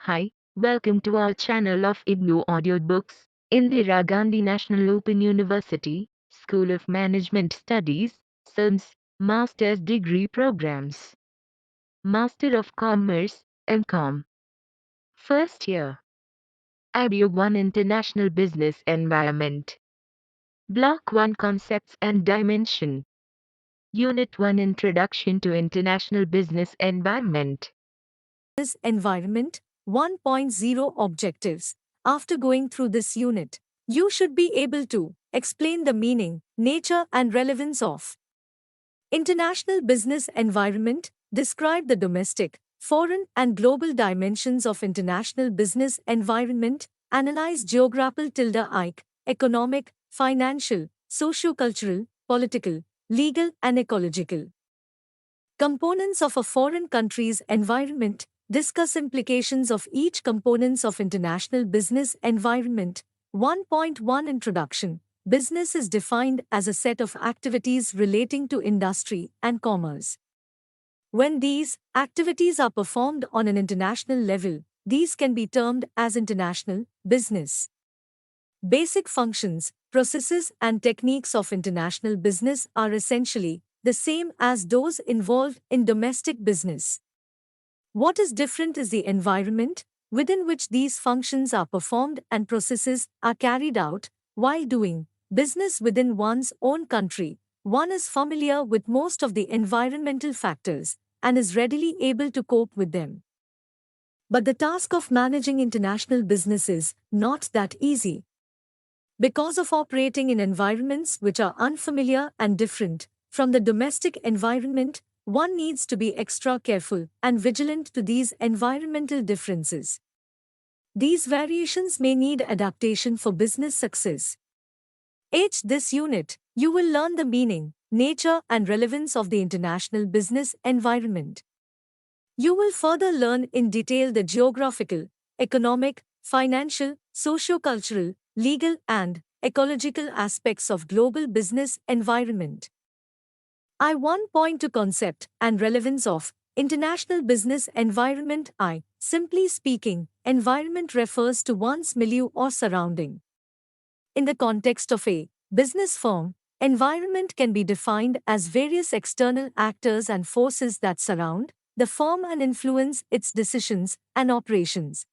Hi, welcome to our channel of IGNOU audiobooks. Indira Gandhi National Open University, School of Management Studies, SOMS, Master's Degree Programs. Master of Commerce, MCOM. First year. IBO1 International Business Environment. Block-1 Concepts and Dimension. Unit-1 Introduction to International Business Environment. This Environment 1.0 Objectives. After going through this unit, you should be able to explain the meaning, nature, and relevance of international business environment, describe the domestic, foreign, and global dimensions of international business environment, analyze geographical economic, financial, socio-cultural, political, legal, and ecological components of a foreign country's environment, discuss implications of each components of international business environment. 1.1 Introduction. Business is defined as a set of activities relating to industry and commerce. When these activities are performed on an international level, these can be termed as international business. Basic functions, processes, and techniques of international business are essentially the same as those involved in domestic business. What is different is the environment within which these functions are performed and processes are carried out. While doing business within one's own country, one is familiar with most of the environmental factors and is readily able to cope with them. But the task of managing international business is not that easy. Because of operating in environments which are unfamiliar and different from the domestic environment, one needs to be extra careful and vigilant to these environmental differences. These variations may need adaptation for business success. This unit, you will learn the meaning, nature, and relevance of the international business environment. You will further learn in detail the geographical, economic, financial, socio-cultural, legal, and ecological aspects of global business environment. I.1.2 Concept and relevance of international business environment. Simply speaking, environment refers to one's milieu or surrounding. In the context of a business firm, environment can be defined as various external actors and forces that surround the firm and influence its decisions and operations.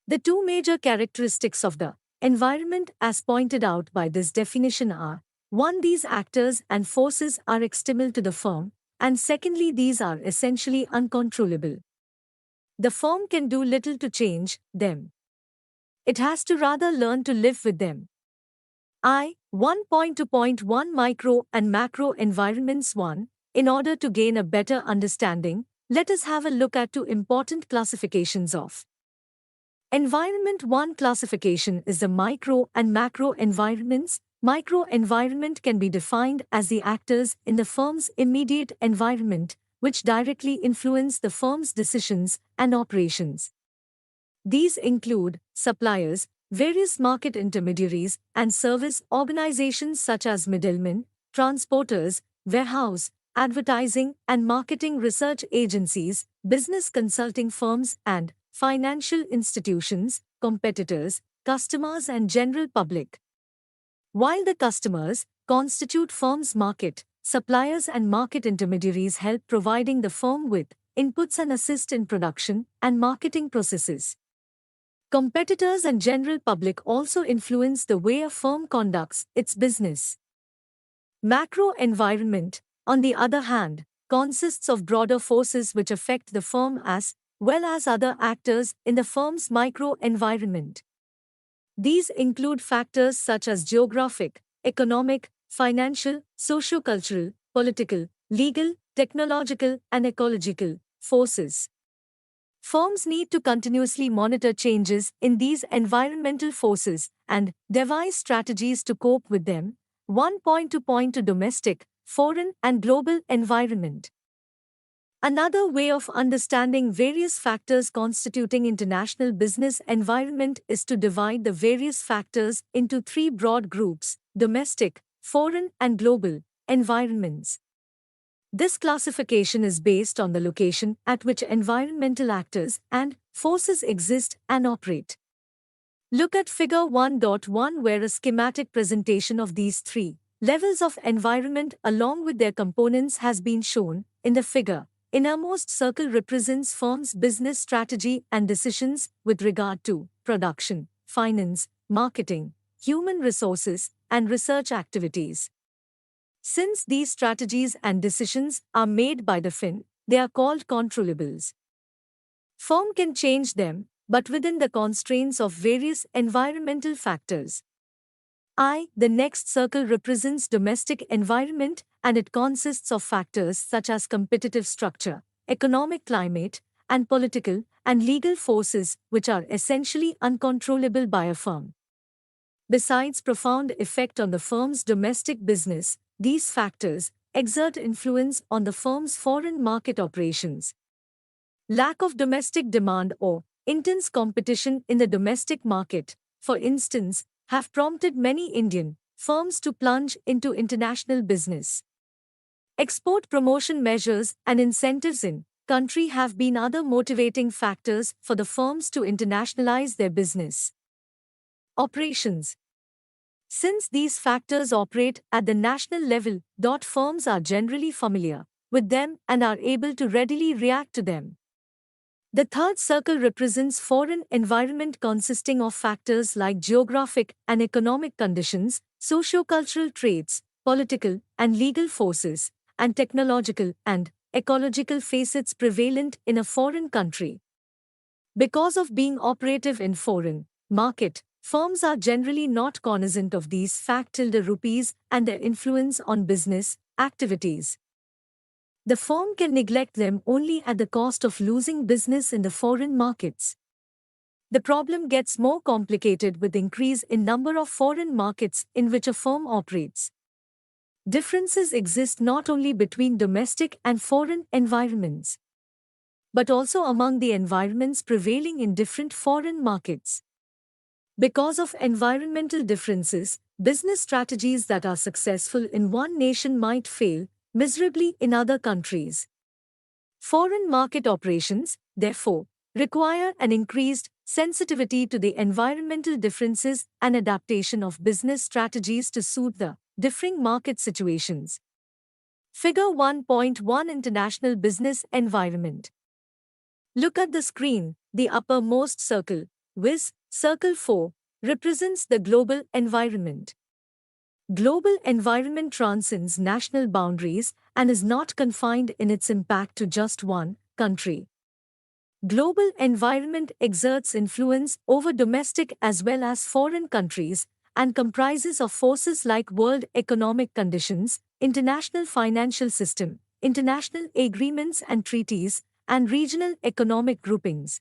The two major characteristics of the environment as pointed out by this definition are: 1. These actors and forces are external to the firm, and secondly, these are essentially uncontrollable. The firm can do little to change them. It has to rather learn to live with them. 1.2.1 Micro and Macro Environments. 1. In order to gain a better understanding, let us have a look at two important classifications of environment. 1 classification is the micro and macro environments. Micro environment can be defined as the actors in the firm's immediate environment, which directly influence the firm's decisions and operations. These include suppliers, various market intermediaries, and service organizations such as middlemen, transporters, warehouse, advertising and marketing research agencies, business consulting firms, and financial institutions, competitors, customers, and general public. While the customers constitute firm's market, suppliers and market intermediaries help providing the firm with inputs and assist in production and marketing processes. Competitors and general public also influence the way a firm conducts its business. Macro environment, on the other hand, consists of broader forces which affect the firm as well as other actors in the firm's micro environment. These include factors such as geographic, economic, financial, socio-cultural, political, legal, technological, and ecological forces. Firms need to continuously monitor changes in these environmental forces and devise strategies to cope with them. 1.2.2 Domestic, foreign, and global environment. Another way of understanding various factors constituting international business environment is to divide the various factors into three broad groups: domestic, foreign, and global environments. This classification is based on the location at which environmental actors and forces exist and operate. Look at Figure 1.1, where a schematic presentation of these three levels of environment along with their components has been shown. In the figure, innermost circle represents firm's business strategy and decisions with regard to production, finance, marketing, human resources, and research activities. Since these strategies and decisions are made by the firm, they are called controllables. Firm can change them, but within the constraints of various environmental factors. The next circle represents domestic environment, and it consists of factors such as competitive structure, economic climate, and political and legal forces which are essentially uncontrollable by a firm. Besides profound effect on the firm's domestic business, these factors exert influence on the firm's foreign market operations. Lack of domestic demand or intense competition in the domestic market, for instance, have prompted many Indian firms to plunge into international business. Export promotion measures and incentives in country have been other motivating factors for the firms to internationalize their business operations. Since these factors operate at the national level, firms are generally familiar with them and are able to readily react to them. The third circle represents foreign environment consisting of factors like geographic and economic conditions, socio-cultural traits, political and legal forces, and technological and ecological facets prevalent in a foreign country. Because of being operative in foreign market, firms are generally not cognizant of these rupees and their influence on business activities. The firm can neglect them only at the cost of losing business in the foreign markets. The problem gets more complicated with increase in number of foreign markets in which a firm operates. Differences exist not only between domestic and foreign environments, but also among the environments prevailing in different foreign markets. Because of environmental differences, business strategies that are successful in one nation might fail miserably in other countries. Foreign market operations, therefore, require an increased sensitivity to the environmental differences and adaptation of business strategies to suit the differing market situations. Figure 1.1, International Business Environment. Look at the screen. The uppermost circle, viz. Circle 4, represents the global environment. Global environment transcends national boundaries and is not confined in its impact to just one country. Global environment exerts influence over domestic as well as foreign countries and comprises of forces like world economic conditions, international financial system, international agreements and treaties, and regional economic groupings.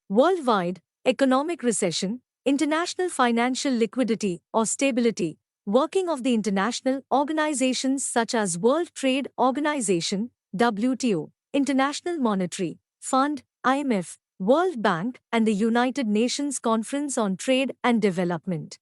Worldwide, economic recession, international financial liquidity or stability, working of the international organizations such as World Trade Organization, WTO, International Monetary Fund, IMF, World Bank, and the United Nations Conference on Trade and Development.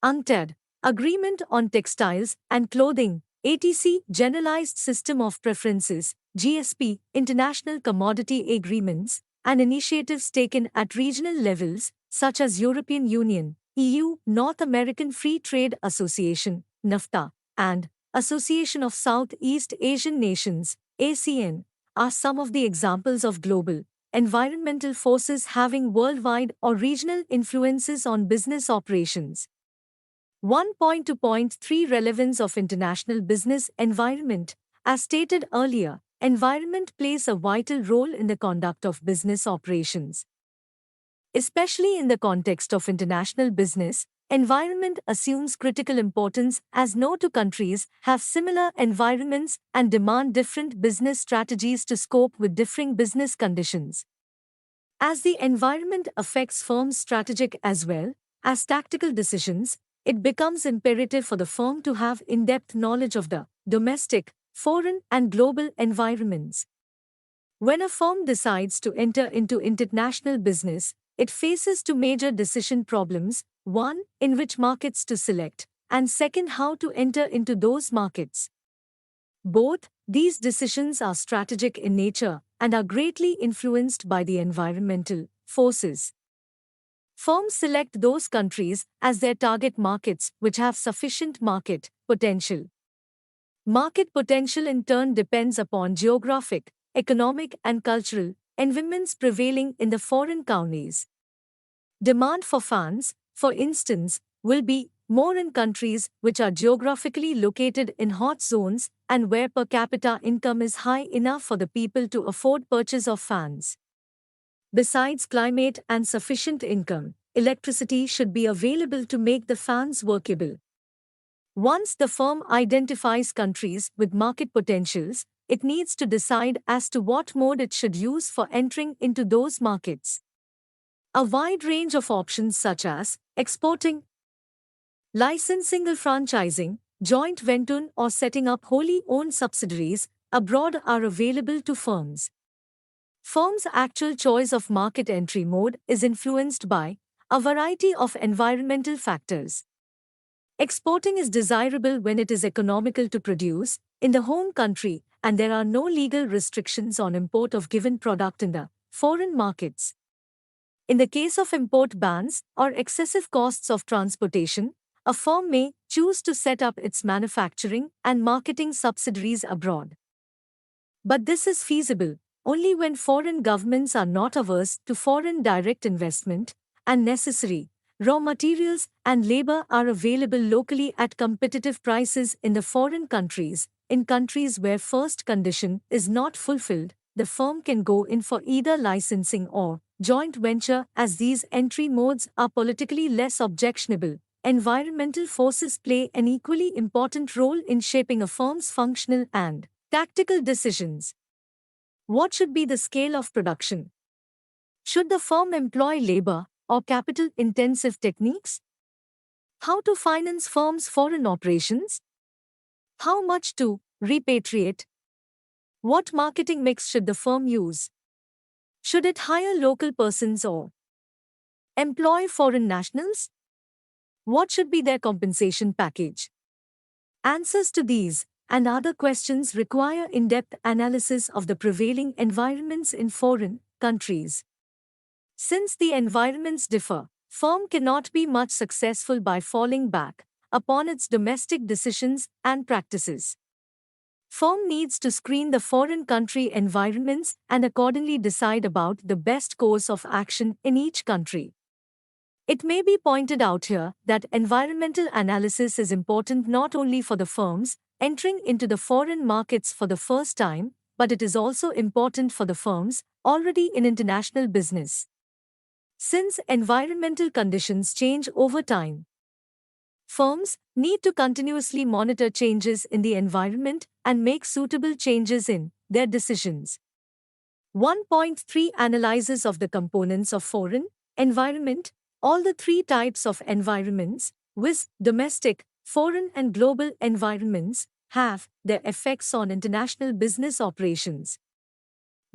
UNCTAD, Agreement on Textiles and Clothing, ATC, Generalized System of Preferences, GSP, International Commodity Agreements, and initiatives taken at regional levels, such as European Union, EU, North American Free Trade Association, NAFTA, and Association of Southeast Asian Nations, ASEAN, are some of the examples of global environmental forces having worldwide or regional influences on business operations. 1.2.3 Relevance of international business environment. As stated earlier, environment plays a vital role in the conduct of business operations. Especially in the context of international business, environment assumes critical importance as no two countries have similar environments and demand different business strategies to cope with differing business conditions. As the environment affects firms' strategic as well as tactical decisions, it becomes imperative for the firm to have in-depth knowledge of the domestic, foreign, and global environments. When a firm decides to enter into international business, it faces two major decision problems: one, in which markets to select, and second, how to enter into those markets. Both these decisions are strategic in nature and are greatly influenced by the environmental forces. Firms select those countries as their target markets which have sufficient market potential. Market potential in turn depends upon geographic, economic, and cultural environments prevailing in the foreign countries. Demand for fans, for instance, will be more in countries which are geographically located in hot zones and where per capita income is high enough for the people to afford purchase of fans. Besides climate and sufficient income, electricity should be available to make the fans workable. Once the firm identifies countries with market potentials, it needs to decide as to what mode it should use for entering into those markets. A wide range of options such as exporting, licensing or franchising, joint venture or setting up wholly owned subsidiaries abroad are available to firms. Firms' actual choice of market entry mode is influenced by a variety of environmental factors. Exporting is desirable when it is economical to produce in the home country and there are no legal restrictions on import of given product in the foreign markets. In the case of import bans or excessive costs of transportation, a firm may choose to set up its manufacturing and marketing subsidiaries abroad. But this is feasible only when foreign governments are not averse to foreign direct investment and necessary raw materials and labor are available locally at competitive prices in the foreign countries. In countries where first condition is not fulfilled, the firm can go in for either licensing or joint venture as these entry modes are politically less objectionable. Environmental forces play an equally important role in shaping a firm's functional and tactical decisions. What should be the scale of production? Should the firm employ labor or capital-intensive techniques? How to finance firms' foreign operations? How much to repatriate? What marketing mix should the firm use? Should it hire local persons or employ foreign nationals? What should be their compensation package? Answers to these and other questions require in-depth analysis of the prevailing environments in foreign countries. Since the environments differ, firm cannot be much successful by falling back upon its domestic decisions and practices. Firm needs to screen the foreign country environments and accordingly decide about the best course of action in each country. It may be pointed out here that environmental analysis is important not only for the firms entering into the foreign markets for the first time, but it is also important for the firms already in international business. Since environmental conditions change over time, firms need to continuously monitor changes in the environment and make suitable changes in their decisions. 1.3 Analysis of the components of foreign environment. All the three types of environments, viz., domestic, foreign, and global environments, have their effects on international business operations.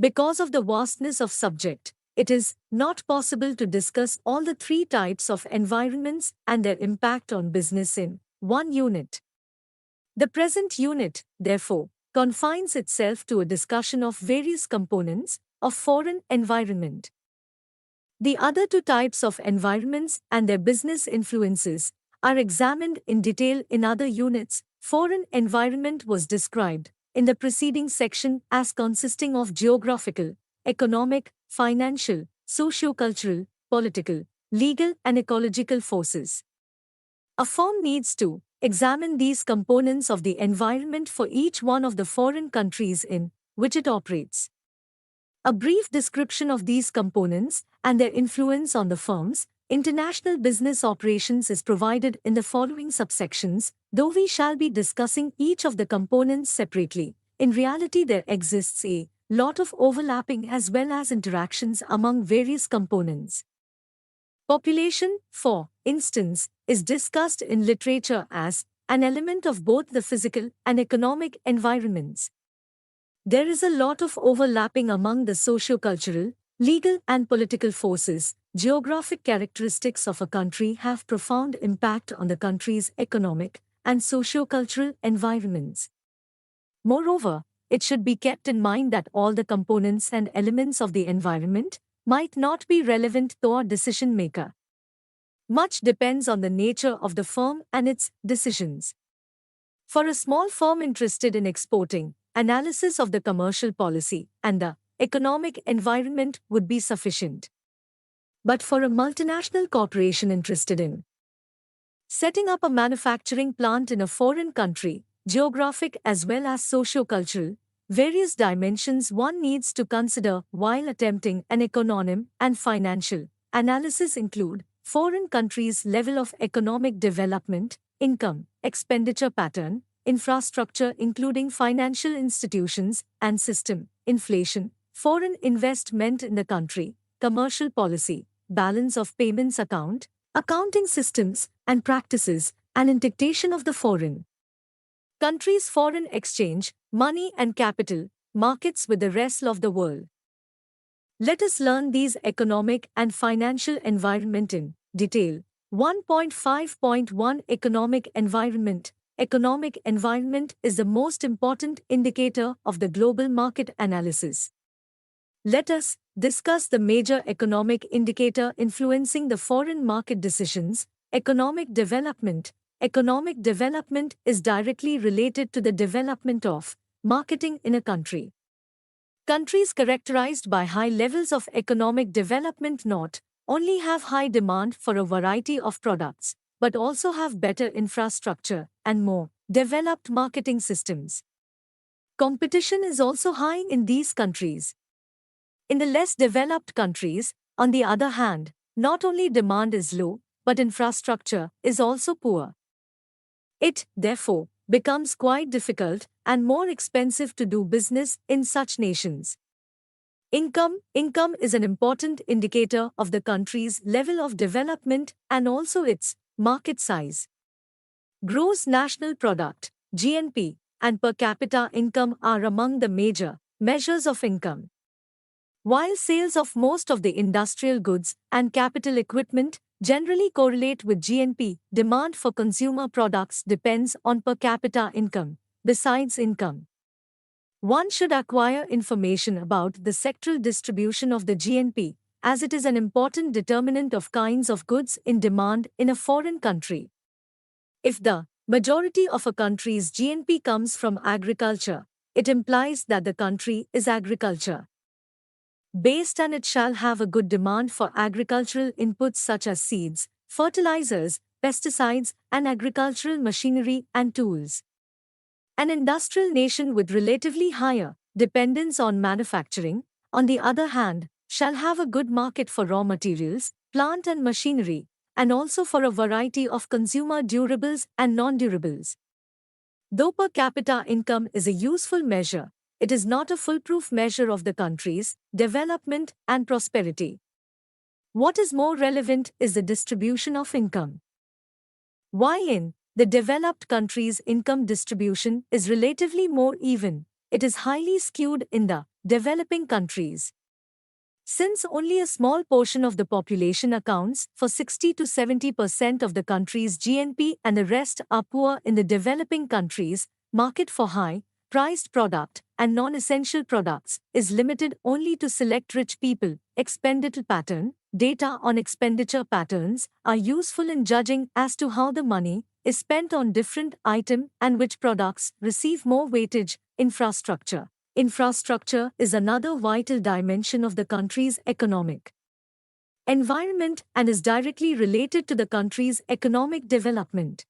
Because of the vastness of subject, it is not possible to discuss all the three types of environments and their impact on business in one unit. The present unit, therefore, confines itself to a discussion of various components of foreign environment. The other two types of environments and their business influences are examined in detail in other units. Foreign environment was described in the preceding section as consisting of geographical, economic, financial, socio-cultural, political, legal, and ecological forces. A firm needs to examine these components of the environment for each one of the foreign countries in which it operates. A brief description of these components and their influence on the firm's international business operations is provided in the following subsections, though we shall be discussing each of the components separately. In reality, there exists a lot of overlapping as well as interactions among various components. Population, for instance, is discussed in literature as an element of both the physical and economic environments. There is a lot of overlapping among the socio-cultural, legal and political forces. Geographic characteristics of a country have profound impact on the country's economic and socio-cultural environments. Moreover, it should be kept in mind that all the components and elements of the environment might not be relevant to our decision maker. Much depends on the nature of the firm and its decisions. For a small firm interested in exporting, analysis of the commercial policy and the economic environment would be sufficient. But for a multinational corporation interested in setting up a manufacturing plant in a foreign country, geographic as well as socio-cultural, various dimensions one needs to consider while attempting an economic and financial analysis include foreign countries' level of economic development, income, expenditure pattern, infrastructure including financial institutions and system, inflation, foreign investment in the country, commercial policy, balance of payments account, accounting systems and practices, and indexation of the foreign countries' foreign exchange, money and capital, markets with the rest of the world. Let us learn these economic and financial environment in detail. 1.5.1 Economic environment. Economic environment is the most important indicator of the global market analysis. Let us discuss the major economic indicator influencing the foreign market decisions. Economic development. Economic development is directly related to the development of marketing in a country. Countries characterized by high levels of economic development not only have high demand for a variety of products, but also have better infrastructure and more developed marketing systems. Competition is also high in these countries. In the less developed countries, on the other hand, not only demand is low, but infrastructure is also poor. It, therefore, becomes quite difficult and more expensive to do business in such nations. Income is an important indicator of the country's level of development and also its market size. Gross national product, GNP, and per capita income are among the major measures of income. While sales of most of the industrial goods and capital equipment generally correlate with GNP, demand for consumer products depends on per capita income. Besides income, one should acquire information about the sectoral distribution of the GNP, as it is an important determinant of kinds of goods in demand in a foreign country. If the majority of a country's GNP comes from agriculture, it implies that the country is agriculture based and it shall have a good demand for agricultural inputs such as seeds, fertilizers, pesticides, and agricultural machinery and tools. An industrial nation with relatively higher dependence on manufacturing, on the other hand, shall have a good market for raw materials, plant and machinery, and also for a variety of consumer durables and non-durables. Though per capita income is a useful measure, it is not a foolproof measure of the country's development and prosperity. What is more relevant is the distribution of income. While in the developed countries' income distribution is relatively more even, it is highly skewed in the developing countries. Since only a small portion of the population accounts for 60 to 70% of the country's GNP and the rest are poor in the developing countries, market for high-priced product and non-essential products is limited only to select rich people. Expenditure pattern. Data on expenditure patterns are useful in judging as to how the money is spent on different items and which products receive more weightage. Infrastructure. Infrastructure is another vital dimension of the country's economic environment and is directly related to the country's economic development.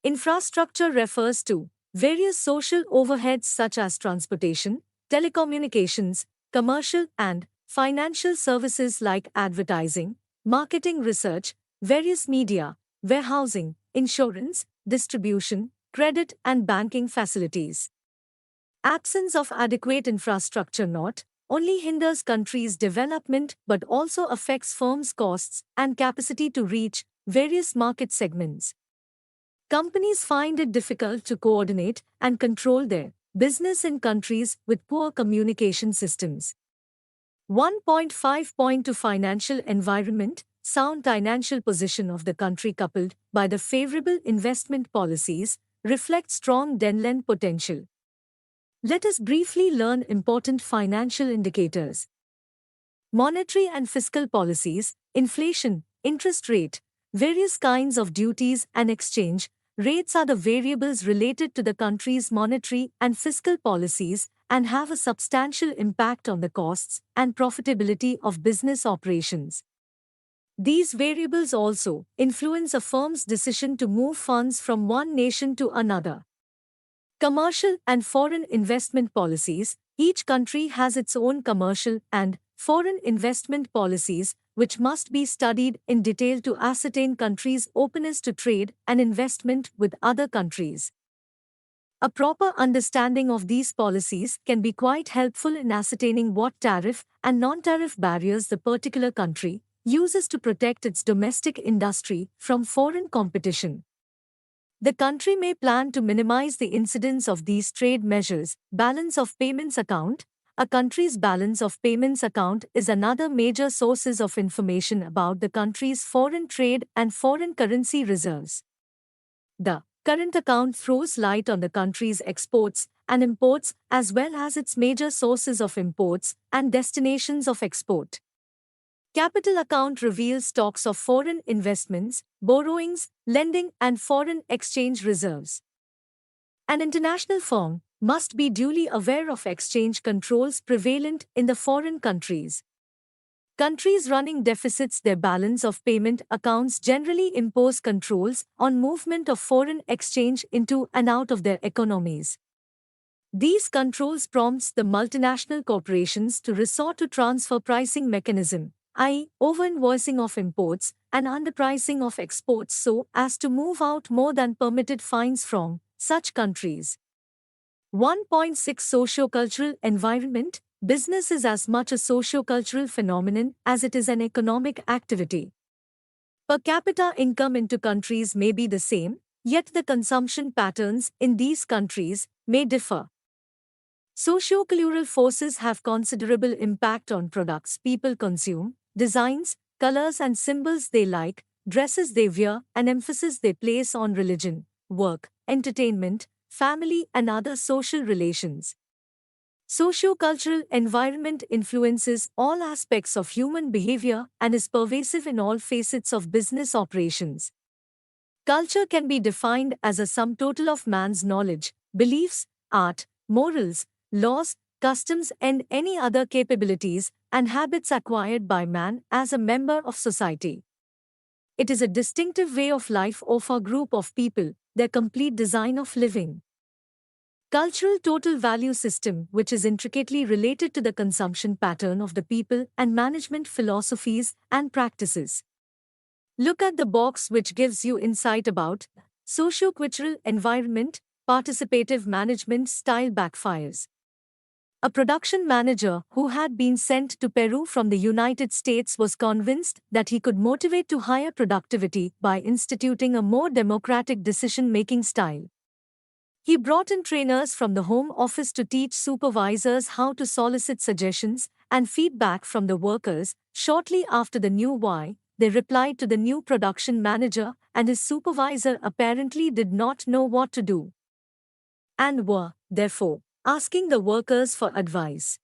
Infrastructure refers to various social overheads such as transportation, telecommunications, commercial and financial services like advertising, marketing, research, various media, warehousing, insurance, distribution, credit and banking facilities. Absence of adequate infrastructure not only hinders countries' development but also affects firms' costs and capacity to reach various market segments. Companies find it difficult to coordinate and control their business in countries with poor communication systems. 1.5.2 Financial environment. Sound financial position of the country coupled by the favorable investment policies reflect strong lend potential. Let us briefly learn important financial indicators. Monetary and fiscal policies, inflation, interest rate, various kinds of duties and exchange rates are the variables related to the country's monetary and fiscal policies and have a substantial impact on the costs and profitability of business operations. These variables also influence a firm's decision to move funds from one nation to another. Commercial and foreign investment policies. Each country has its own commercial and foreign investment policies, which must be studied in detail to ascertain countries' openness to trade and investment with other countries. A proper understanding of these policies can be quite helpful in ascertaining what tariff and non-tariff barriers the particular country uses to protect its domestic industry from foreign competition. The country may plan to minimize the incidence of these trade measures. Balance of payments account. A country's balance of payments account is another major source of information about the country's foreign trade and foreign currency reserves. The current account throws light on the country's exports and imports as well as its major sources of imports and destinations of export. Capital account reveals stocks of foreign investments, borrowings, lending, and foreign exchange reserves. An international firm must be duly aware of exchange controls prevalent in the foreign countries. Countries running deficits, their balance of payment accounts generally impose controls on movement of foreign exchange into and out of their economies. These controls prompts the multinational corporations to resort to transfer pricing mechanism, i.e., over-invoicing of imports and underpricing of exports so as to move out more than permitted fines from such countries. 1.6 Socio-cultural environment. Business is as much a socio-cultural phenomenon as it is an economic activity. Per capita income into countries may be the same, yet the consumption patterns in these countries may differ. Socio-cultural forces have considerable impact on products people consume, designs, colors and symbols they like, dresses they wear, and emphasis they place on religion, work, entertainment, family and other social relations. Socio-cultural environment influences all aspects of human behavior and is pervasive in all facets of business operations. Culture can be defined as a sum total of man's knowledge, beliefs, art, morals, laws, customs and any other capabilities and habits acquired by man as a member of society. It is a distinctive way of life of a group of people, their complete design of living. Cultural total value system, which is intricately related to the consumption pattern of the people and management philosophies and practices. Look at the box which gives you insight about socio-cultural environment, participative management style backfires. A production manager who had been sent to Peru from the United States was convinced that he could motivate to higher productivity by instituting a more democratic decision-making style. He brought in trainers from the home office to teach supervisors how to solicit suggestions and feedback from the workers. Shortly after the new why, they replied to the new production manager, and his supervisor apparently did not know what to do and were, therefore, asking the workers for advice.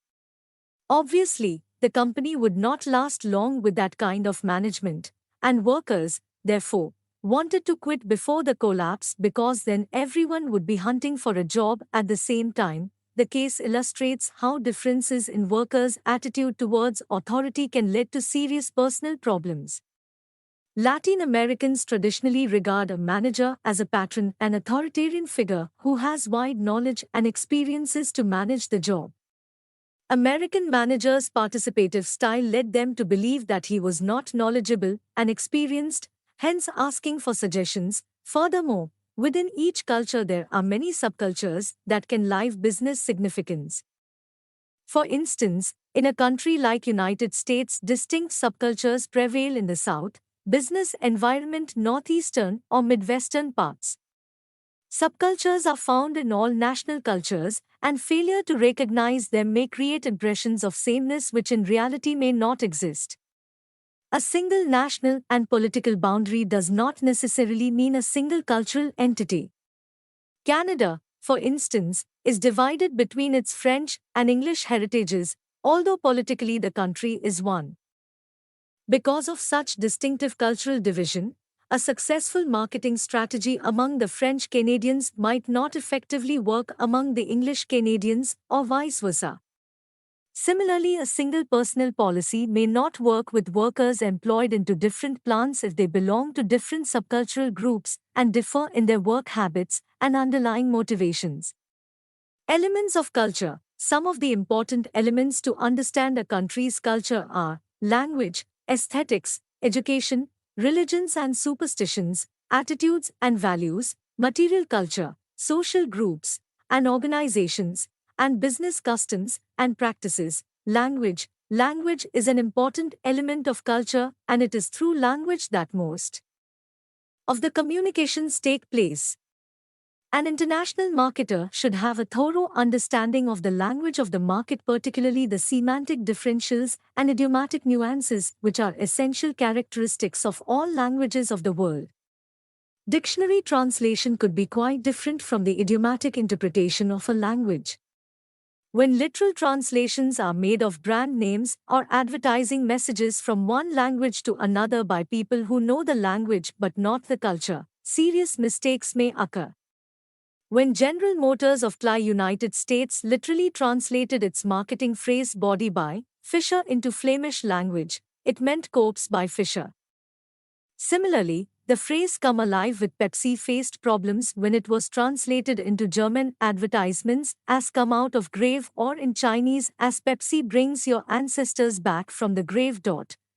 Obviously, the company would not last long with that kind of management, and workers, therefore, wanted to quit before the collapse because then everyone would be hunting for a job at the same time. The case illustrates how differences in workers' attitude towards authority can lead to serious personal problems. Latin Americans traditionally regard a manager as a patron, an authoritarian figure who has wide knowledge and experiences to manage the job. American managers' participative style led them to believe that he was not knowledgeable and experienced, hence asking for suggestions. Furthermore, within each culture there are many subcultures that can live business significance. For instance, in a country like United States, distinct subcultures prevail in the South, business environment, northeastern or midwestern parts. Subcultures are found in all national cultures, and failure to recognize them may create impressions of sameness which in reality may not exist. A single national and political boundary does not necessarily mean a single cultural entity. Canada, for instance, is divided between its French and English heritages, although politically the country is one. Because of such distinctive cultural division, a successful marketing strategy among the French Canadians might not effectively work among the English Canadians or vice versa. Similarly, a single personnel policy may not work with workers employed into different plants if they belong to different subcultural groups and differ in their work habits and underlying motivations. Elements of culture. Some of the important elements to understand a country's culture are language, aesthetics, education, religions and superstitions, attitudes and values, material culture, social groups and organizations, and business customs and practices. Language. Language is an important element of culture, and it is through language that most of the communications take place. An international marketer should have a thorough understanding of the language of the market, particularly the semantic differentials and idiomatic nuances, which are essential characteristics of all languages of the world. Dictionary translation could be quite different from the idiomatic interpretation of a language. When literal translations are made of brand names or advertising messages from one language to another by people who know the language but not the culture, serious mistakes may occur. When General Motors of Cly, United States literally translated its marketing phrase body by Fisher into Flemish language, it meant corpse by Fisher. Similarly, the phrase come alive with Pepsi faced problems when it was translated into German advertisements as come out of grave or in Chinese as Pepsi brings your ancestors back from the grave.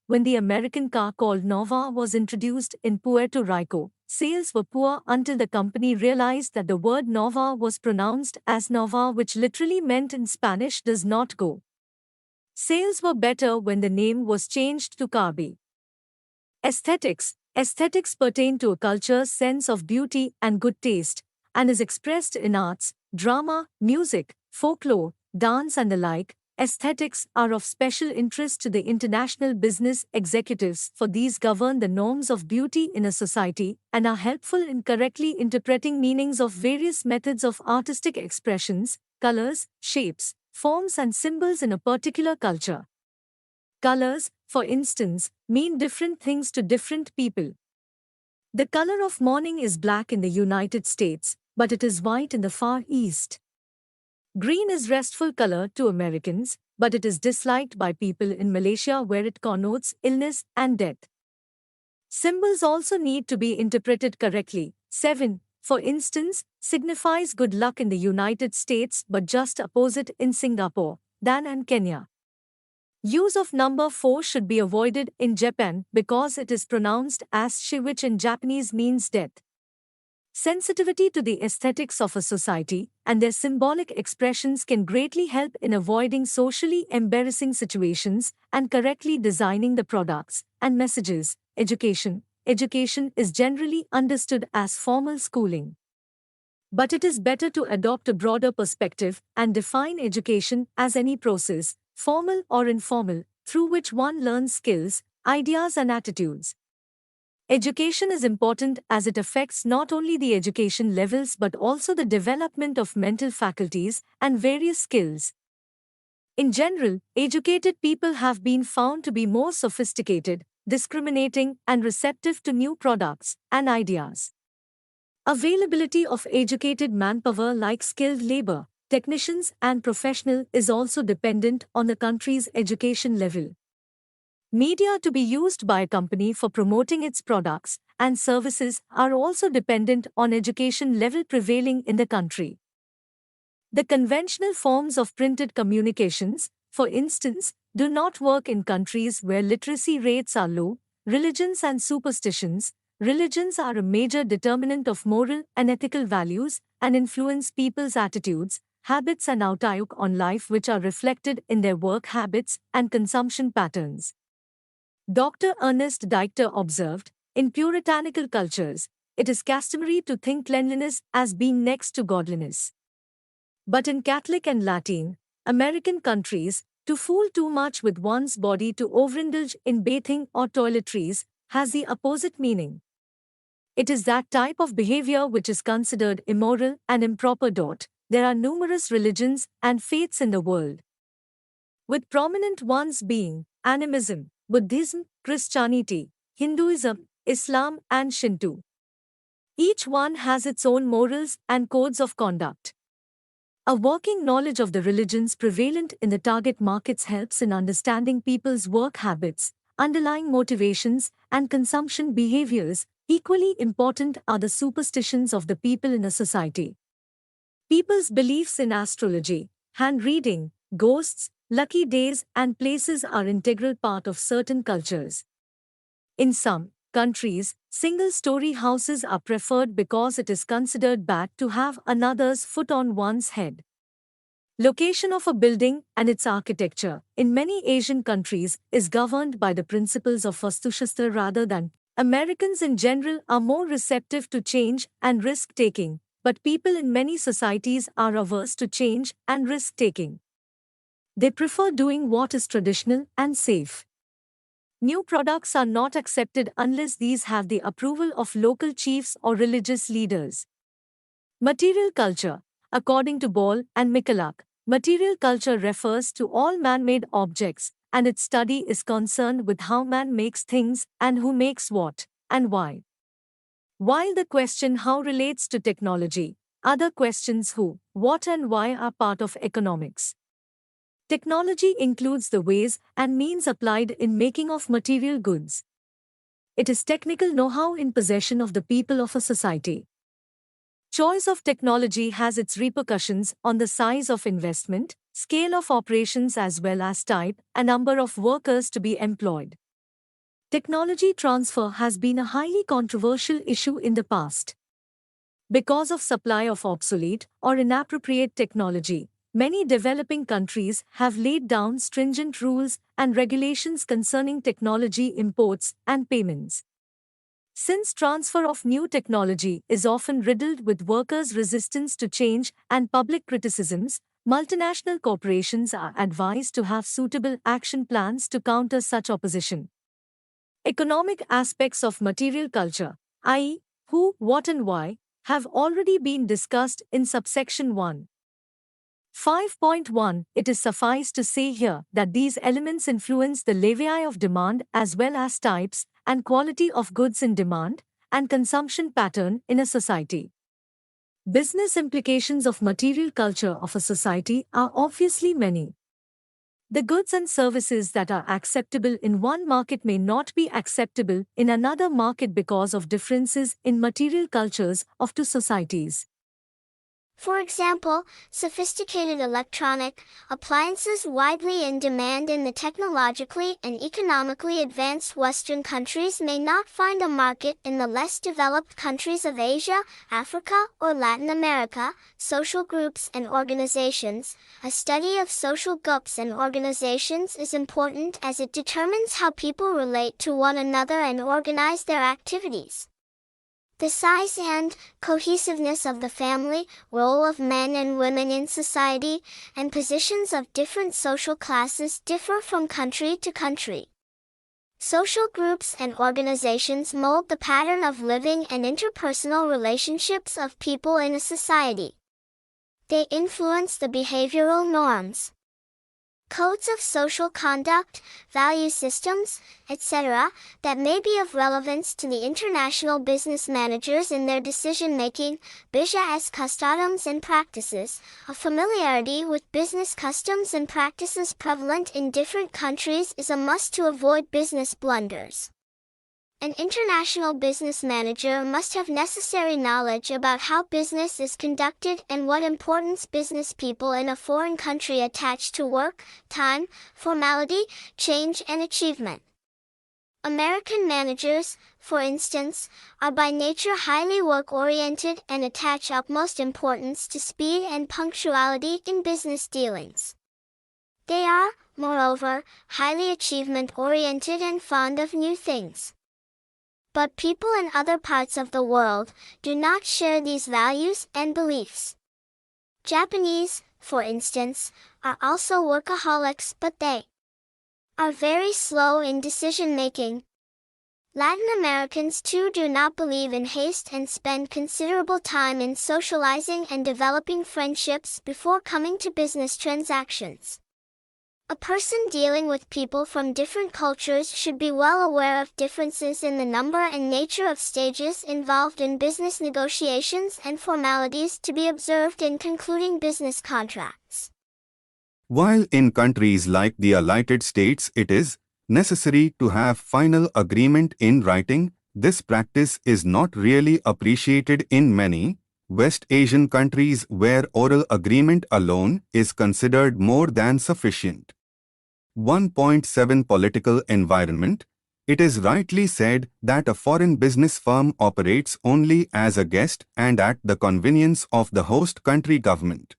When the American car called Nova was introduced in Puerto Rico, sales were poor until the company realized that the word Nova was pronounced as Nova, which literally meant in Spanish does not go. Sales were better when the name was changed to Carby. Aesthetics. Aesthetics pertain to a culture's sense of beauty and good taste, and is expressed in arts, drama, music, folklore, dance and the like. Aesthetics are of special interest to the international business executives, for these govern the norms of beauty in a society and are helpful in correctly interpreting meanings of various methods of artistic expressions, colors, shapes, forms and symbols in a particular culture. Colors, for instance, mean different things to different people. The color of morning is black in the United States, but it is white in the Far East. Green is restful color to Americans, but it is disliked by people in Malaysia where it connotes illness and death. Symbols also need to be interpreted correctly. 7, for instance, signifies good luck in the United States but just opposite in Singapore, Dan and Kenya. Use of number 4 should be avoided in Japan because it is pronounced as shi, which in Japanese means death. Sensitivity to the aesthetics of a society and their symbolic expressions can greatly help in avoiding socially embarrassing situations and correctly designing the products and messages. Education. Education is generally understood as formal schooling. But it is better to adopt a broader perspective and define education as any process, formal or informal, through which one learns skills, ideas and attitudes. Education is important as it affects not only the education levels but also the development of mental faculties and various skills. In general, educated people have been found to be more sophisticated, discriminating, and receptive to new products and ideas. Availability of educated manpower like skilled labor, technicians, and professional is also dependent on the country's education level. Media to be used by a company for promoting its products and services are also dependent on education level prevailing in the country. The conventional forms of printed communications, for instance, do not work in countries where literacy rates are low. Religions and superstitions. Religions are a major determinant of moral and ethical values and influence people's attitudes, habits and outlook on life, which are reflected in their work habits and consumption patterns. Dr. Ernest Diechter observed, in puritanical cultures, it is customary to think cleanliness as being next to godliness. But in Catholic and Latin American countries, to fool too much with one's body to overindulge in bathing or toiletries has the opposite meaning. It is that type of behavior which is considered immoral and improper. There are numerous religions and faiths in the world, with prominent ones being animism, Buddhism, Christianity, Hinduism, Islam, and Shinto. Each one has its own morals and codes of conduct. A working knowledge of the religions prevalent in the target markets helps in understanding people's work habits, underlying motivations, and consumption behaviors. Equally important are the superstitions of the people in a society. People's beliefs in astrology, hand reading, ghosts, lucky days, and places are integral part of certain cultures. In some countries, single-story houses are preferred because it is considered bad to have another's foot on one's head. Location of a building and its architecture in many Asian countries is governed by the principles of Vastushastra rather than. Americans in general are more receptive to change and risk-taking, but people in many societies are averse to change and risk-taking. They prefer doing what is traditional and safe. New products are not accepted unless these have the approval of local chiefs or religious leaders. Material culture. According to Ball and Michalak, material culture refers to all man-made objects, and its study is concerned with how man makes things and who makes what and why. While the question how relates to technology, other questions who, what and why are part of economics. Technology includes the ways and means applied in making of material goods. It is technical know-how in possession of the people of a society. Choice of technology has its repercussions on the size of investment, scale of operations as well as type and number of workers to be employed. Technology transfer has been a highly controversial issue in the past. Because of supply of obsolete or inappropriate technology, many developing countries have laid down stringent rules and regulations concerning technology imports and payments. Since transfer of new technology is often riddled with workers' resistance to change and public criticisms, multinational corporations are advised to have suitable action plans to counter such opposition. Economic aspects of material culture, i.e., who, what, and why, have already been discussed in subsection 1. 5.1 It is suffice to say here that these elements influence the levy of demand as well as types and quality of goods in demand and consumption pattern in a society. Business implications of material culture of a society are obviously many. The goods and services that are acceptable in one market may not be acceptable in another market because of differences in material cultures of two societies. For example, sophisticated electronic appliances widely in demand in the technologically and economically advanced Western countries may not find a market in the less developed countries of Asia, Africa, or Latin America. Social groups and organizations. A study of social groups and organizations is important as it determines how people relate to one another and organize their activities. The size and cohesiveness of the family, role of men and women in society, and positions of different social classes differ from country to country. Social groups and organizations mold the pattern of living and interpersonal relationships of people in a society. They influence the behavioral norms, codes of social conduct, value systems, etc., that may be of relevance to the international business managers in their decision-making, business customs and practices. A familiarity with business customs and practices prevalent in different countries is a must to avoid business blunders. An international business manager must have necessary knowledge about how business is conducted and what importance business people in a foreign country attach to work, time, formality, change, and achievement. American managers, for instance, are by nature highly work-oriented and attach utmost importance to speed and punctuality in business dealings. They are, moreover, highly achievement-oriented and fond of new things. But people in other parts of the world do not share these values and beliefs. Japanese, for instance, are also workaholics, but they are very slow in decision-making. Latin Americans too do not believe in haste and spend considerable time in socializing and developing friendships before coming to business transactions. A person dealing with people from different cultures should be well aware of differences in the number and nature of stages involved in business negotiations and formalities to be observed in concluding business contracts. While in countries like the United States it is necessary to have final agreement in writing, this practice is not really appreciated in many West Asian countries where oral agreement alone is considered more than sufficient. 1.7 Political environment. It is rightly said that a foreign business firm operates only as a guest and at the convenience of the host country government.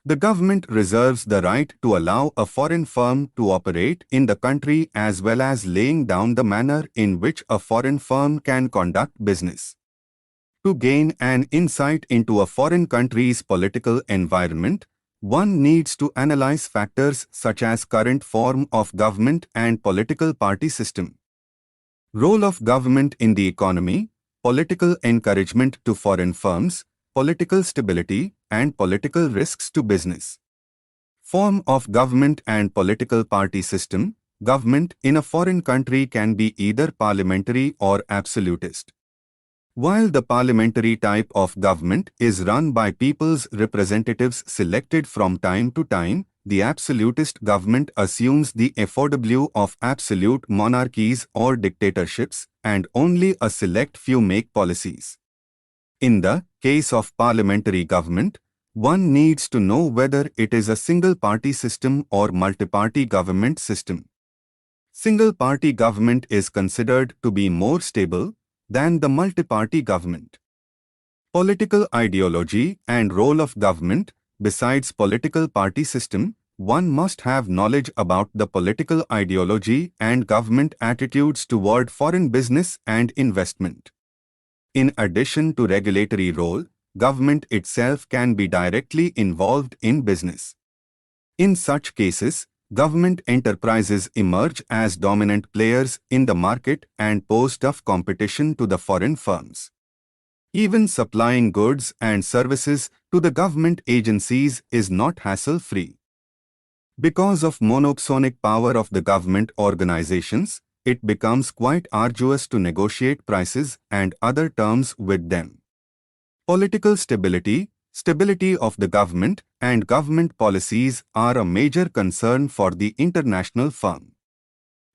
The government reserves the right to allow a foreign firm to operate in the country as well as laying down the manner in which a foreign firm can conduct business. To gain an insight into a foreign country's political environment, one needs to analyze factors such as current form of government and political party system. Role of government in the economy, political encouragement to foreign firms, political stability, and political risks to business. Form of government and political party system. Government in a foreign country can be either parliamentary or absolutist. While the parliamentary type of government is run by people's representatives selected from time to time, the absolutist government assumes the FOW of absolute monarchies or dictatorships, and only a select few make policies. In the case of parliamentary government, one needs to know whether it is a single-party system or multi-party government system. Single-party government is considered to be more stable than the multi-party government. Political ideology and role of government. Besides political party system, one must have knowledge about the political ideology and government attitudes toward foreign business and investment. In addition to regulatory role, government itself can be directly involved in business. In such cases, government enterprises emerge as dominant players in the market and pose tough competition to the foreign firms. Even supplying goods and services to the government agencies is not hassle-free. Because of monoxonic power of the government organizations, it becomes quite arduous to negotiate prices and other terms with them. Political stability. Stability of the government and government policies are a major concern for the international firm.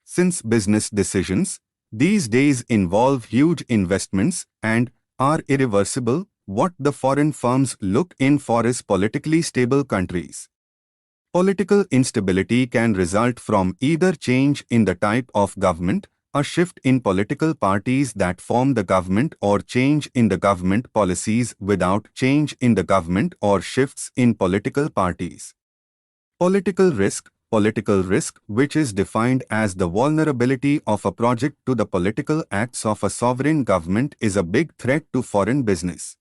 Since business decisions these days involve huge investments and are irreversible, what the foreign firms look in for is politically stable countries. Political instability can result from either change in the type of government, a shift in political parties that form the government, or change in the government policies without change in the government, or shifts in political parties. Political risk, which is defined as the vulnerability of a project to the political acts of a sovereign government, is a big threat to foreign business.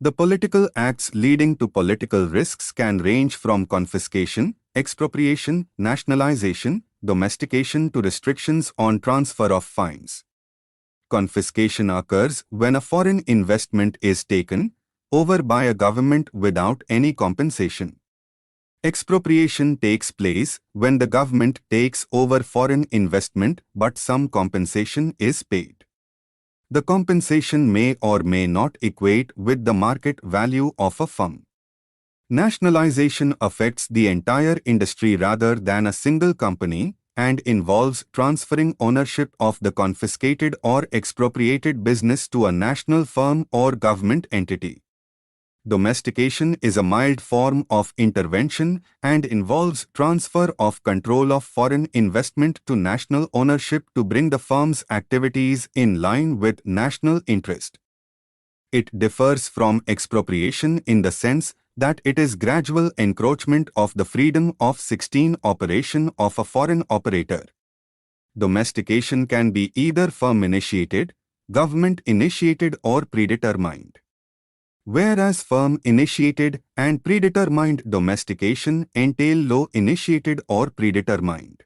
The political acts leading to political risks can range from confiscation, expropriation, nationalization, domestication to restrictions on transfer of fines. Confiscation occurs when a foreign investment is taken over by a government without any compensation. Expropriation takes place when the government takes over foreign investment but some compensation is paid. The compensation may or may not equate with the market value of a firm. Nationalization affects the entire industry rather than a single company and involves transferring ownership of the confiscated or expropriated business to a national firm or government entity. Domestication is a mild form of intervention and involves transfer of control of foreign investment to national ownership to bring the firm's activities in line with national interest. It differs from expropriation in the sense that it is gradual encroachment of the freedom of 16 operation of a foreign operator. Domestication can be either firm-initiated, government-initiated or predetermined. Whereas firm-initiated and predetermined domestication entail low-initiated or predetermined.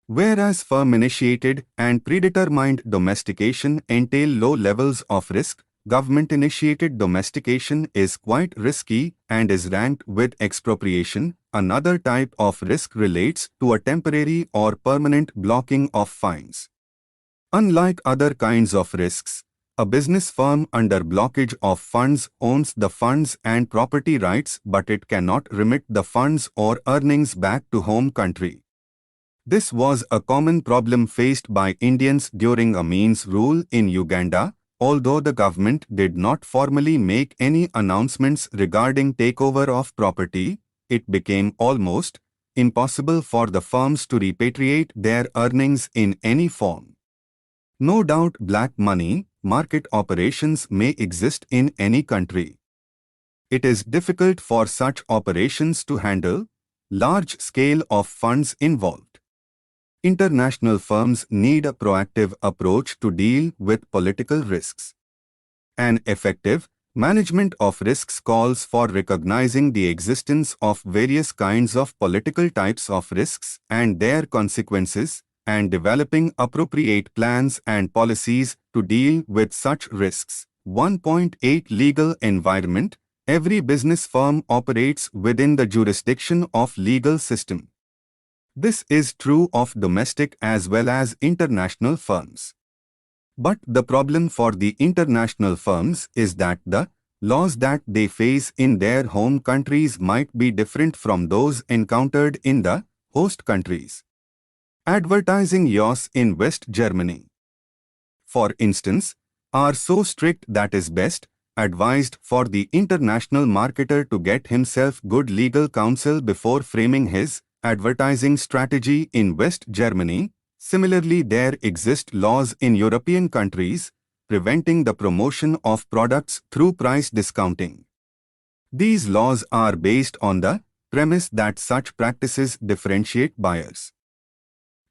Whereas firm-initiated and predetermined domestication entail low levels of risk, government-initiated domestication is quite risky and is ranked with expropriation. Another type of risk relates to a temporary or permanent blocking of fines. Unlike other kinds of risks, a business firm under blockage of funds owns the funds and property rights, but it cannot remit the funds or earnings back to home country. This was a common problem faced by Indians during Amin's rule in Uganda, although the government did not formally make any announcements regarding takeover of property. It became almost impossible for the firms to repatriate their earnings in any form. No doubt black money market operations may exist in any country. It is difficult for such operations to handle large scale of funds involved. International firms need a proactive approach to deal with political risks. An effective management of risks calls for recognizing the existence of various kinds of political types of risks and their consequences, and developing appropriate plans and policies to deal with such risks. 1.8 Legal environment. Every business firm operates within the jurisdiction of legal system. This is true of domestic as well as international firms. But the problem for the international firms is that the laws that they face in their home countries might be different from those encountered in the host countries. Advertising laws in West Germany, for instance, are so strict that it is best advised for the international marketer to get himself good legal counsel before framing his advertising strategy in West Germany. Similarly, there exist laws in European countries preventing the promotion of products through price discounting. These laws are based on the premise that such practices differentiate buyers.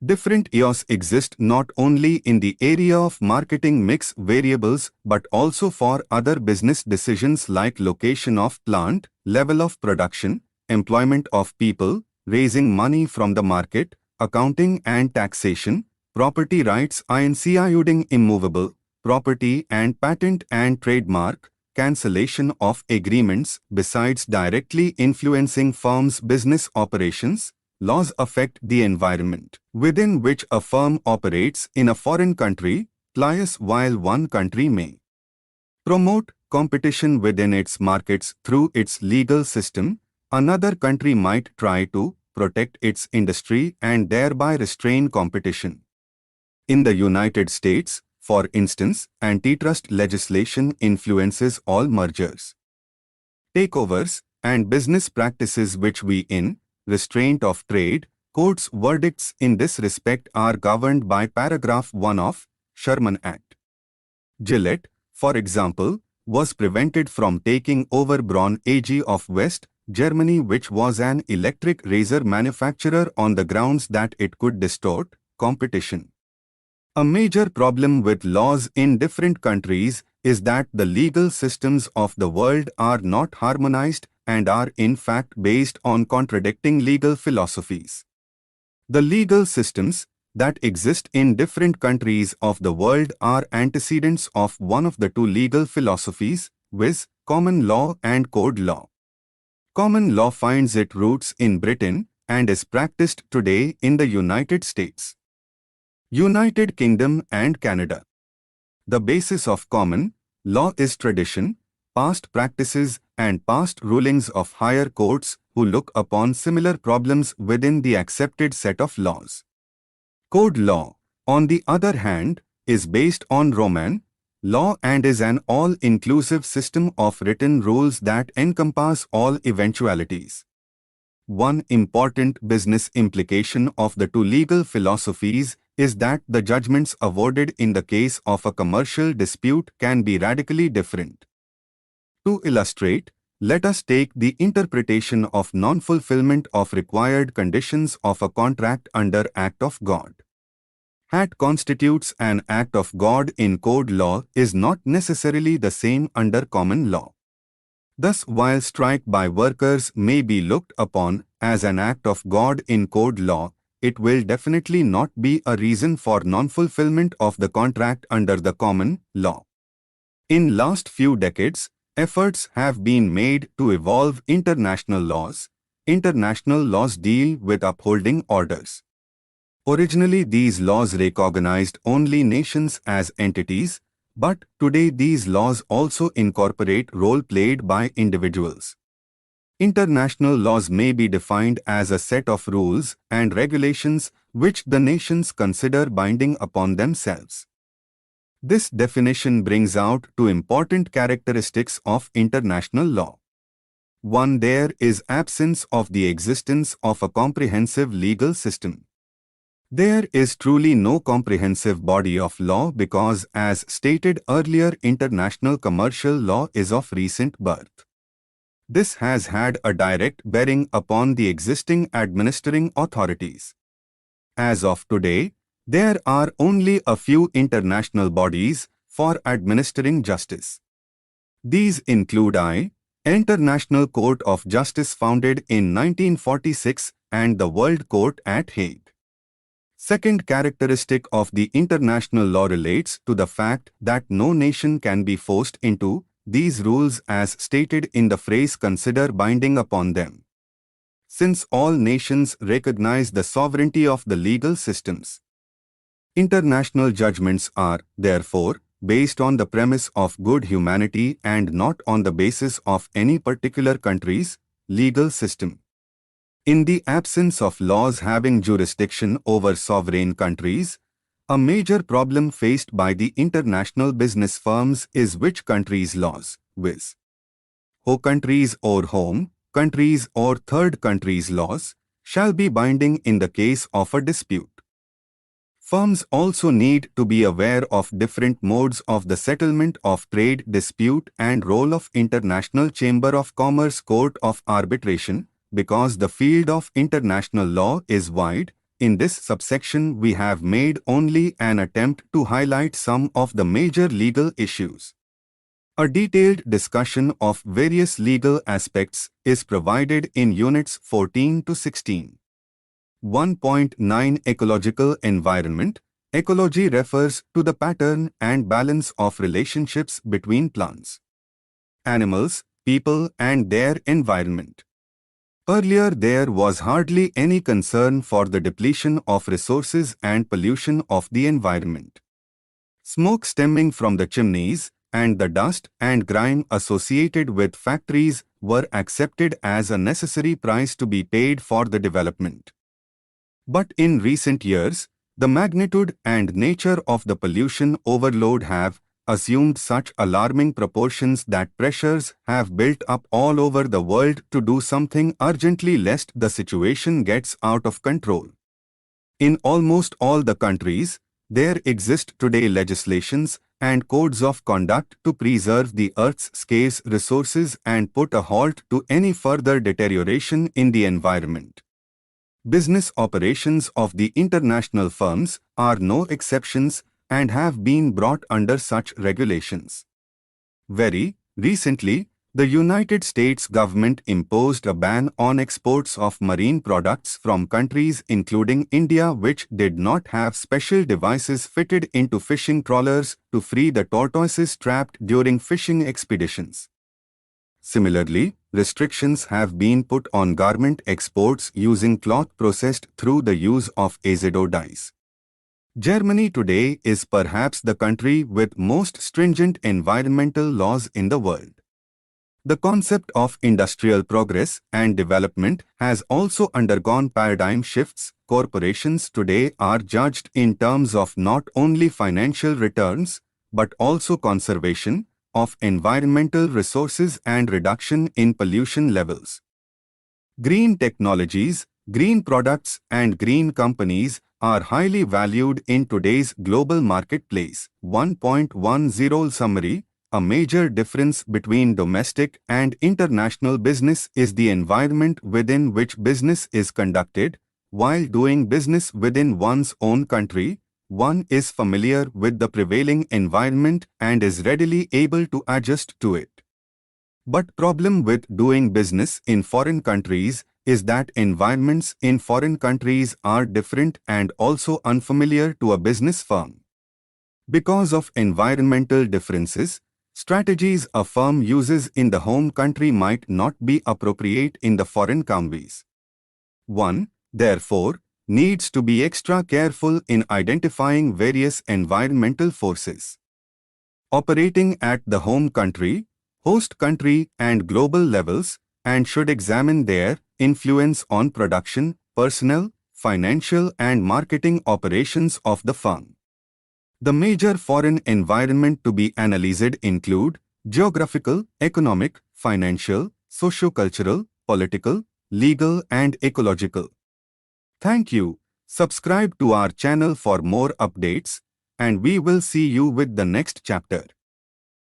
Different laws exist not only in the area of marketing mix variables but also for other business decisions like location of plant, level of production, employment of people, raising money from the market, accounting and taxation, property rights including immovable property and patent and trademark, cancellation of agreements. Besides directly influencing firms' business operations, laws affect the environment within which a firm operates in a foreign country. While one country may promote competition within its markets through its legal system, another country might try to protect its industry and thereby restrain competition. In the United States, for instance, antitrust legislation influences all mergers, takeovers, and business practices which we in restraint of trade. Courts' verdicts in this respect are governed by Paragraph 1 of Sherman Act. Gillette, for example, was prevented from taking over Braun AG of West Germany, which was an electric razor manufacturer, on the grounds that it could distort competition. A major problem with laws in different countries is that the legal systems of the world are not harmonized and are in fact based on contradicting legal philosophies. The legal systems that exist in different countries of the world are antecedents of one of the two legal philosophies, viz., common law and code law. Common law finds its roots in Britain and is practiced today in the United States, United Kingdom and Canada. The basis of common law is tradition, past practices and past rulings of higher courts who look upon similar problems within the accepted set of laws. Code law, on the other hand, is based on Roman law and is an all-inclusive system of written rules that encompass all eventualities. One important business implication of the two legal philosophies is that the judgments awarded in the case of a commercial dispute can be radically different. To illustrate, let us take the interpretation of non-fulfillment of required conditions of a contract under Act of God. Hat constitutes an act of God in code law is not necessarily the same under common law. Thus, while strike by workers may be looked upon as an act of God in code law, it will definitely not be a reason for non-fulfillment of the contract under the common law. In last few decades, efforts have been made to evolve international laws. International laws deal with upholding orders. Originally, these laws recognized only nations as entities, but today these laws also incorporate role played by individuals. International laws may be defined as a set of rules and regulations which the nations consider binding upon themselves. This definition brings out two important characteristics of international law. One, there is absence of the existence of a comprehensive legal system. There is truly no comprehensive body of law because, as stated earlier, international commercial law is of recent birth. This has had a direct bearing upon the existing administering authorities. As of today, there are only a few international bodies for administering justice. These include International Court of Justice founded in 1946 and the World Court at Hague. Second characteristic of the international law relates to the fact that no nation can be forced into these rules as stated in the phrase consider binding upon them. Since all nations recognize the sovereignty of the legal systems, international judgments are, therefore, based on the premise of good humanity and not on the basis of any particular country's legal system. In the absence of laws having jurisdiction over sovereign countries, a major problem faced by the international business firms is which countries' laws, viz. Ho countries or home countries or third countries' laws, shall be binding in the case of a dispute. Firms also need to be aware of different modes of the settlement of trade dispute and role of International Chamber of Commerce Court of Arbitration, because the field of international law is wide. In this subsection we have made only an attempt to highlight some of the major legal issues. A detailed discussion of various legal aspects is provided in Units 14 to 16. 1.9 Ecological environment. Ecology refers to the pattern and balance of relationships between plants, animals, people and their environment. Earlier there was hardly any concern for the depletion of resources and pollution of the environment. Smoke stemming from the chimneys and the dust and grime associated with factories were accepted as a necessary price to be paid for the development. But in recent years, the magnitude and nature of the pollution overload have assumed such alarming proportions that pressures have built up all over the world to do something urgently lest the situation gets out of control. In almost all the countries, there exist today legislations and codes of conduct to preserve the Earth's scarce resources and put a halt to any further deterioration in the environment. Business operations of the international firms are no exceptions and have been brought under such regulations. Very recently, the United States government imposed a ban on exports of marine products from countries including India which did not have special devices fitted into fishing trawlers to free the tortoises trapped during fishing expeditions. Similarly, restrictions have been put on garment exports using cloth processed through the use of azido dyes. Germany today is perhaps the country with most stringent environmental laws in the world. The concept of industrial progress and development has also undergone paradigm shifts. Corporations today are judged in terms of not only financial returns, but also conservation of environmental resources and reduction in pollution levels. Green technologies, green products and green companies are highly valued in today's global marketplace. 1.10 Summary. A major difference between domestic and international business is the environment within which business is conducted. While doing business within one's own country, one is familiar with the prevailing environment and is readily able to adjust to it. But problem with doing business in foreign countries is that environments in foreign countries are different and also unfamiliar to a business firm. Because of environmental differences, strategies a firm uses in the home country might not be appropriate in the foreign countries. 1. Therefore, needs to be extra careful in identifying various environmental forces operating at the home country, host country and global levels, and should examine their influence on production, personnel, financial and marketing operations of the firm. The major foreign environment to be analyzed include geographical, economic, financial, socio-cultural, political, legal and ecological. Thank you. Subscribe to our channel for more updates, and we will see you with the next chapter.